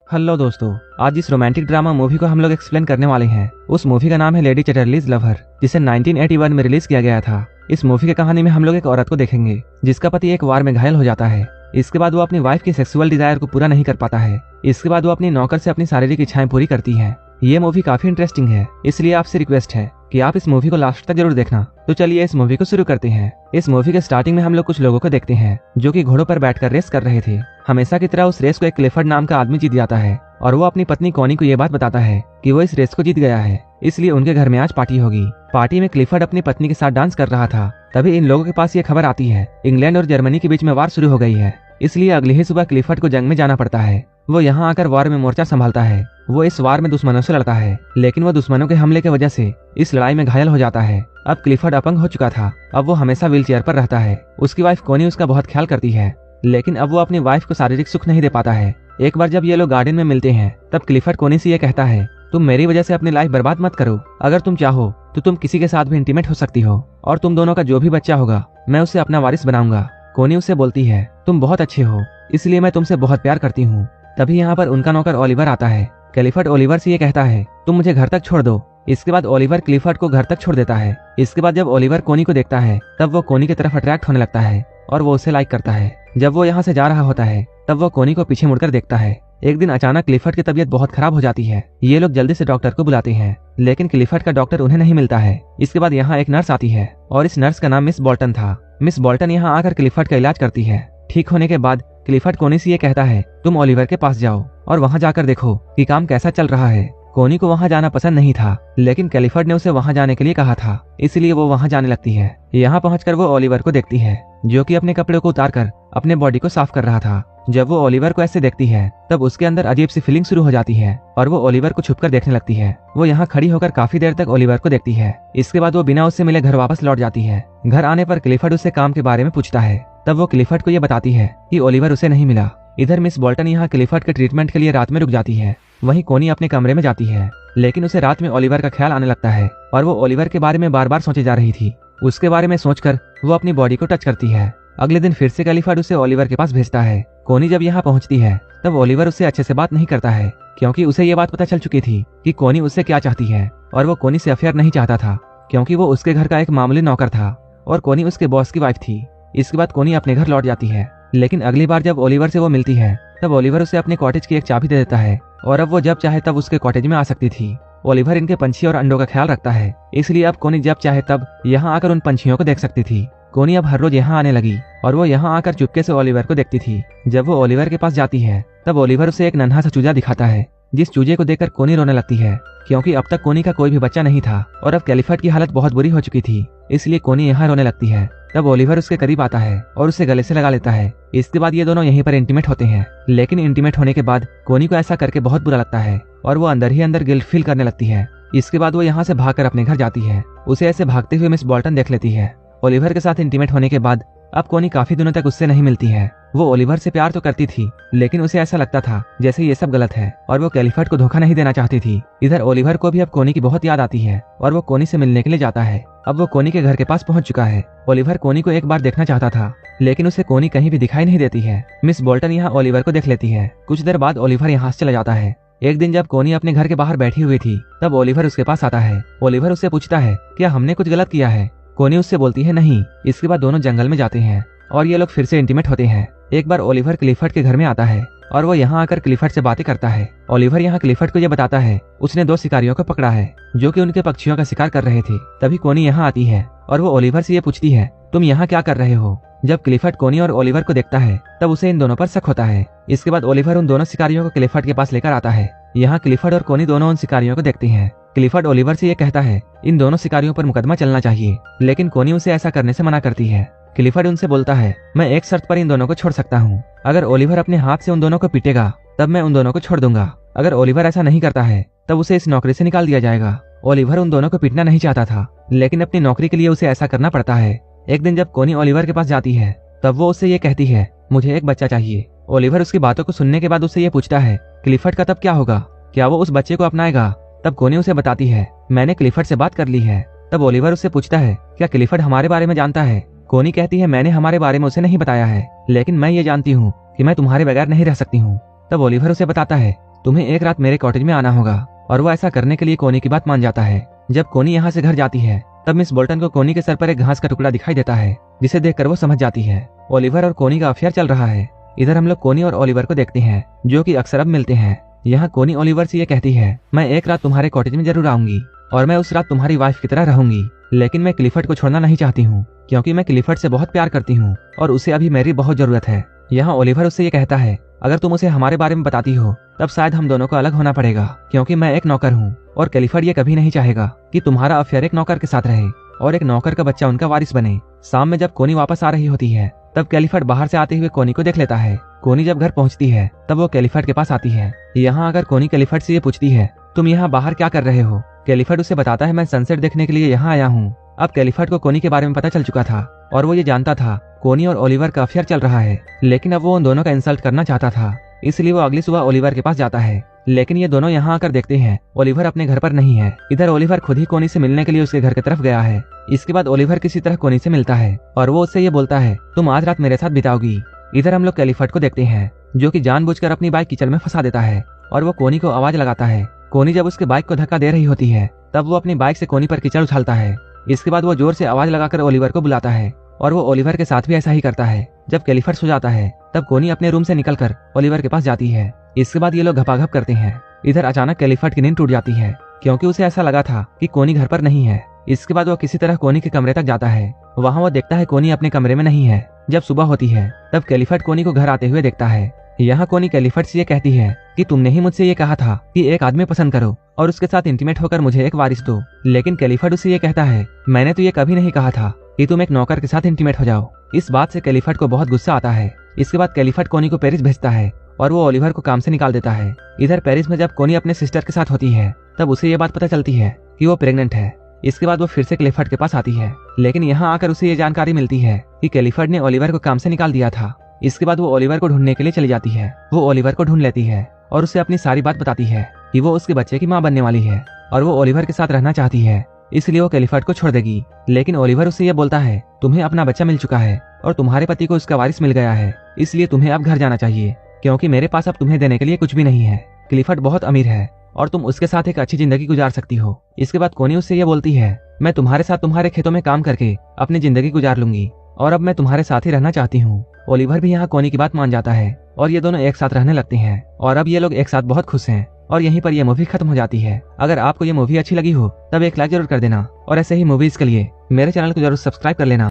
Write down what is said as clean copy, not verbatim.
Hello दोस्तों, आज इस रोमांटिक ड्रामा मूवी को हम लोग एक्सप्लेन करने वाले हैं। उस मूवी का नाम है लेडी चैटरलीज लवर, जिसे 1981 में रिलीज किया गया था। इस मूवी की कहानी में हम लोग एक औरत को देखेंगे जिसका पति एक वार में घायल हो जाता है। इसके बाद वो अपनी वाइफ की सेक्सुअल डिजायर को पूरा नहीं कर पाता है। इसके बाद वो अपनी नौकर से अपनी शारीरिक इच्छाएं पूरी करती है। ये मूवी काफी इंटरेस्टिंग है, इसलिए आपसे रिक्वेस्ट है कि आप इस मूवी को लास्ट तक जरूर देखना। तो चलिए इस मूवी को शुरू करते हैं। इस मूवी के स्टार्टिंग में हम लोग कुछ लोगों को देखते हैं जो कि घोड़ों पर बैठकर रेस कर रहे थे। हमेशा की तरह उस रेस को एक क्लिफर्ड नाम का आदमी जीत जाता है और वो अपनी पत्नी कॉनी को ये बात बताता है कि वो इस रेस को जीत गया है, इसलिए उनके घर में आज पार्टी होगी। पार्टी में क्लिफर्ड अपनी पत्नी के साथ डांस कर रहा था। तभी इन लोगों के पास ये खबर आती है इंग्लैंड और जर्मनी के बीच में वार शुरू हो गई है, इसलिए अगली ही सुबह क्लिफर्ड को जंग में जाना पड़ता है। वो यहाँ आकर वार में मोर्चा संभालता है। वो इस वार में दुश्मनों से लड़ता है, लेकिन वो दुश्मनों के हमले की वजह से इस लड़ाई में घायल हो जाता है। अब क्लिफर्ड अपंग हो चुका था। अब वो हमेशा व्हीलचेयर पर रहता है। उसकी वाइफ कोनी उसका बहुत ख्याल करती है, लेकिन अब वो अपनी वाइफ को शारीरिक सुख नहीं दे पाता है। एक बार जब ये लोग गार्डन में मिलते हैं तब क्लिफर्ड कोनी से ये कहता है, तुम मेरी वजह से अपनी लाइफ बर्बाद मत करो। अगर तुम चाहो तो तुम किसी के साथ भी इंटीमेट हो सकती हो और तुम दोनों का जो भी बच्चा होगा मैं उसे अपना वारिस बनाऊंगा। कोनी उससे बोलती है, तुम बहुत अच्छे हो, इसलिए मैं तुमसे बहुत प्यार करती हूँ। तभी यहाँ पर उनका नौकर ओलिवर आता है। क्लिफर्ड ओलिवर से ये कहता है, तुम मुझे घर तक छोड़ दो। इसके बाद ओलिवर क्लिफर्ड को घर तक छोड़ देता है। इसके बाद जब ओलिवर कोनी को देखता है तब वो कोनी की तरफ अट्रैक्ट होने लगता है और वो उसे लाइक करता है। जब वो यहाँ से जा रहा होता है तब वो कोनी को पीछे मुड़कर देखता है। एक दिन अचानक क्लिफर्ड की तबीयत बहुत खराब हो जाती है। ये लोग जल्दी से डॉक्टर को बुलाते हैं, लेकिन क्लिफर्ड का डॉक्टर उन्हें नहीं मिलता है। इसके बाद यहाँ एक नर्स आती है और इस नर्स का नाम मिस बोल्टन था। मिस बोल्टन यहाँ आकर क्लिफर्ड का इलाज करती है। ठीक होने के बाद क्लिफर्ड कोनी से ये कहता है, तुम ओलिवर के पास जाओ और वहाँ जाकर देखो कि काम कैसा चल रहा है। कोनी को वहाँ जाना पसंद नहीं था, लेकिन क्लिफर्ड ने उसे वहाँ जाने के लिए कहा था, इसलिए वो वहाँ जाने लगती है। यहाँ पहुंचकर वो ओलिवर को देखती है जो कि अपने कपड़े को उतारकर अपने बॉडी को साफ कर रहा था। जब वो ओलिवर को ऐसे देखती है तब उसके अंदर अजीब सी फीलिंग शुरू हो जाती है और वो ओलिवर को छुपकर देखने लगती है। वो यहाँ खड़ी होकर काफी देर तक ओलिवर को देखती है। इसके बाद वो बिना उससे मिले घर वापस लौट जाती है। घर आने पर क्लिफर्ड उससे काम के बारे में पूछता है। तब वो क्लिफर्ड को ये बताती है कि ओलिवर उसे नहीं मिला। इधर मिस बोल्टन यहाँ क्लिफर्ड के ट्रीटमेंट के लिए रात में रुक जाती है। वहीं कोनी अपने कमरे में जाती है, लेकिन उसे रात में ओलिवर का ख्याल आने लगता है और वो ओलिवर के बारे में बार बार सोचे जा रही थी। उसके बारे में सोचकर वो अपनी बॉडी को टच करती है। अगले दिन फिर से क्लिफर्ड उसे ओलिवर के पास भेजता है। कोनी जब यहाँ पहुंचती है तब ओलिवर उससे अच्छे से बात नहीं करता है, क्योंकि उसे ये बात पता चल चुकी थी कि कोनी उससे क्या चाहती है और वो कोनी से अफेयर नहीं चाहता था, क्योंकि वो उसके घर का एक मामूली नौकर था और कोनी उसके बॉस की वाइफ थी। इसके बाद कोनी अपने घर लौट जाती है, लेकिन अगली बार जब ओलिवर से वो मिलती है तब ओलिवर उसे अपने कॉटेज की एक चाबी दे देता है और अब वो जब चाहे तब उसके कॉटेज में आ सकती थी। ओलिवर इनके पंछी और अंडों का ख्याल रखता है, इसलिए अब कोनी जब चाहे तब यहाँ आकर उन पंछियों को देख सकती थी। कोनी अब हर रोज यहाँ आने लगी और वो यहाँ आकर चुपके से ओलिवर को देखती थी। जब वो ओलिवर के पास जाती है तब ओलिवर उसे एक नन्हा सा चूजा दिखाता है, जिस चूजे को देखकर कोनी रोने लगती है, क्योंकि अब तक कोनी का कोई भी बच्चा नहीं था और अब क्लिफर्ड की हालत बहुत बुरी हो चुकी थी, इसलिए कोनी यहाँ रोने लगती है। तब ओलिवर उसके करीब आता है और उसे गले से लगा लेता है। इसके बाद ये दोनों यहीं पर इंटीमेट होते हैं, लेकिन इंटीमेट होने के बाद कोनी को ऐसा करके बहुत बुरा लगता है और वो अंदर ही अंदर गिल्ट फील करने लगती है। इसके बाद वो यहाँ से भागकर अपने घर जाती है। उसे ऐसे भागते हुए मिस बोल्टन देख लेती है। ओलिवर के साथ इंटीमेट होने के बाद अब कोनी काफी दिनों तक उससे नहीं मिलती है। वो ओलिवर से प्यार तो करती थी, लेकिन उसे ऐसा लगता था जैसे ये सब गलत है और वो क्लिफर्ड को धोखा नहीं देना चाहती थी। इधर ओलिवर को भी अब कोनी की बहुत याद आती है और वो कोनी से मिलने के लिए जाता है। अब वो कोनी के घर के पास पहुंच चुका है। ओलिवर कोनी को एक बार देखना चाहता था, लेकिन उसे कोनी कहीं भी दिखाई नहीं देती है। मिस बोल्टन यहाँ ओलिवर को देख लेती है। कुछ देर बाद ओलिवर यहाँ से चला जाता है। एक दिन जब कोनी अपने घर के बाहर बैठी हुई थी तब ओलिवर उसके पास आता है। ओलिवर उससे पूछता है, क्या हमने कुछ गलत किया है? कोनी उससे बोलती है, नहीं। इसके बाद दोनों जंगल में जाते हैं और ये लोग फिर से इंटीमेट होते हैं। एक बार ओलिवर क्लिफर्ड के घर में आता है और वो यहाँ आकर क्लिफर्ड से बातें करता है। ओलिवर यहाँ क्लिफर्ड को ये बताता है उसने 2 शिकारियों को पकड़ा है जो कि उनके पक्षियों का शिकार कर रहे थे। तभी कोनी यहाँ आती है और वो ओलिवर से ये पूछती है, तुम यहाँ क्या कर रहे हो? जब क्लिफर्ड कोनी और ओलिवर को देखता है तब उसे इन दोनों पर शक होता है। इसके बाद ओलिवर उन दोनों शिकारियों को क्लिफर्ड के पास लेकर आता है। यहाँ क्लिफर्ड और कोनी दोनों उन शिकारियों को देखते हैं। क्लिफर्ड ओलिवर से ये कहता है इन दोनों शिकारियों पर मुकदमा चलना चाहिए, लेकिन कोनी उसे ऐसा करने से मना करती है। क्लिफर्ड उनसे बोलता है, मैं एक शर्त पर इन दोनों को छोड़ सकता हूँ। अगर ओलिवर अपने हाथ से उन दोनों को पीटेगा तब मैं उन दोनों को छोड़ दूंगा। अगर ओलिवर ऐसा नहीं करता है तब उसे इस नौकरी से निकाल दिया जाएगा। ओलिवर उन दोनों को पीटना नहीं चाहता था, लेकिन अपनी नौकरी के लिए उसे ऐसा करना पड़ता है। एक दिन जब कोनी ओलिवर के पास जाती है तब वो उससे ये कहती है, मुझे एक बच्चा चाहिए। ओलिवर उसकी बातों को सुनने के बाद उससे ये पूछता है, क्लिफर्ड का तब क्या होगा? क्या वो उस बच्चे को अपनाएगा? तब कोनी उसे बताती है, मैंने क्लिफर्ड से बात कर ली है। तब ओलिवर उससे पूछता है, क्या क्लिफर्ड हमारे बारे में जानता है? कोनी कहती है, मैंने हमारे बारे में उसे नहीं बताया है, लेकिन मैं ये जानती हूँ कि मैं तुम्हारे बगैर नहीं रह सकती हूँ। तब ओलिवर उसे बताता है, तुम्हें एक रात मेरे कॉटेज में आना होगा। और वो ऐसा करने के लिए कोनी की बात मान जाता है। जब कोनी यहाँ से घर जाती है तब मिस बोल्टन को कोनी के सर पर एक घास का टुकड़ा दिखाई देता है, जिसे देखकर वो समझ जाती है ओलिवर और कोनी का अफेयर चल रहा है। इधर हम लोग कोनी और ओलिवर को देखते हैं, जो कि अक्सर अब मिलते हैं। यहाँ कोनी ओलिवर से ये कहती है, मैं एक रात तुम्हारे कॉटेज में जरूर आऊंगी और मैं उस रात तुम्हारी वाइफ की तरह रहूंगी, लेकिन मैं क्लिफर्ड को छोड़ना नहीं चाहती हूँ, क्योंकि मैं क्लिफर्ड से बहुत प्यार करती हूँ और उसे अभी मेरी बहुत जरूरत है। यहाँ ओलिवर उससे ये कहता है, अगर तुम उसे हमारे बारे में बताती हो तब शायद हम दोनों को अलग होना पड़ेगा, क्योंकि मैं एक नौकर हूँ और क्लिफर्ड ये कभी नहीं चाहेगा कि तुम्हारा अफेयर एक नौकर के साथ रहे और एक नौकर का बच्चा उनका वारिस बने। शाम में जब कोनी वापस आ रही होती है तब क्लिफर्ड बाहर से आते हुए कोनी को देख लेता है। कोनी जब घर पहुंचती है तब वो क्लिफर्ड के पास आती है। यहाँ अगर कोनी क्लिफर्ड से ये पूछती है, तुम यहाँ बाहर क्या कर रहे हो, क्लिफर्ड उसे बताता है, मैं सनसेट देखने के लिए यहाँ आया हूँ। अब क्लिफर्ड को कोनी के बारे में पता चल चुका था और वो ये जानता था कोनी और ओलिवर का अफेयर चल रहा है, लेकिन अब वो उन दोनों का इंसल्ट करना चाहता था, इसलिए वो अगली सुबह ओलिवर के पास जाता है। लेकिन ये दोनों यहाँ आकर देखते हैं ओलिवर अपने घर पर नहीं है। इधर ओलिवर खुद ही कोनी से मिलने के लिए उसके घर की तरफ गया है। इसके बाद ओलिवर किसी तरह कोनी से मिलता है और वो उससे ये बोलता है, तुम आज रात मेरे साथ बिताओगी। इधर हम लोग क्लिफर्ड को देखते हैं, जो कि जानबूझकर अपनी बाइक कीचड़ में फंसा देता है और वो कोनी को आवाज लगाता है। कोनी जब उसके बाइक को धक्का दे रही होती है तब वो अपनी बाइक से कोनी पर कीचड़ उछालता है। इसके बाद वो जोर से आवाज लगाकर ओलिवर को बुलाता है और वो ओलिवर के साथ भी ऐसा ही करता है। जब क्लिफर्ड सो जाता है तब कोनी अपने रूम से निकलकर ओलिवर के पास जाती है। इसके बाद ये लोग घपाघप करते हैं। इधर अचानक क्लिफर्ड की नींद टूट जाती है, क्योंकि उसे ऐसा लगा था कि कोनी घर पर नहीं है। इसके बाद वो किसी तरह कोनी के कमरे तक जाता है। वहाँ वो देखता है कोनी अपने कमरे में नहीं है। जब सुबह होती है तब क्लिफर्ड कोनी को घर आते हुए देखता है। यहाँ कोनी क्लिफर्ड से ये कहती है कि तुमने ही मुझसे ये कहा था कि एक आदमी पसंद करो और उसके साथ इंटीमेट होकर मुझे एक वारिस दो, लेकिन क्लिफर्ड उसे ये कहता है, मैंने तो ये कभी नहीं कहा था कि तुम एक नौकर के साथ इंटीमेट हो जाओ। इस बात से क्लिफर्ड को बहुत गुस्सा आता है। इसके बाद क्लिफर्ड कोनी को पेरिस भेजता है और वो ओलिवर को काम से निकाल देता है। इधर पेरिस में जब कोनी अपने सिस्टर के साथ होती है तब उसे ये बात पता चलती है कि वो प्रेग्नेंट है। इसके बाद वो फिर से क्लिफर्ड के पास आती है, लेकिन यहाँ आकर उसे ये जानकारी मिलती है कि क्लिफर्ड ने ओलिवर को काम से निकाल दिया था। इसके बाद वो ओलिवर को ढूंढने के लिए चली जाती है। वो ओलिवर को ढूंढ लेती है और उसे अपनी सारी बात बताती है कि वो उसके बच्चे की माँ बनने वाली है और वो ओलिवर के साथ रहना चाहती है, इसलिए वो क्लिफर्ड को छोड़ देगी। लेकिन ओलिवर उससे ये बोलता है, तुम्हें अपना बच्चा मिल चुका है और तुम्हारे पति को उसका वारिस मिल गया है, इसलिए तुम्हें अब घर जाना चाहिए, क्योंकि मेरे पास अब तुम्हें देने के लिए कुछ भी नहीं है। क्लिफर्ड बहुत अमीर है और तुम उसके साथ एक अच्छी जिंदगी गुजार सकती हो। इसके बाद कोनी उससे ये बोलती है, मैं तुम्हारे साथ तुम्हारे खेतों में काम करके अपनी जिंदगी गुजार लूंगी और अब मैं तुम्हारे साथ ही रहना चाहती हूँ। ओलिवर भी यहाँ कोनी की बात मान जाता है और ये दोनों एक साथ रहने लगते हैं और अब ये लोग एक साथ बहुत खुश हैं और यहीं पर ये मूवी खत्म हो जाती है। अगर आपको ये मूवी अच्छी लगी हो तब एक लाइक जरूर कर देना और ऐसे ही मूवीज के लिए मेरे चैनल को जरूर सब्सक्राइब कर लेना।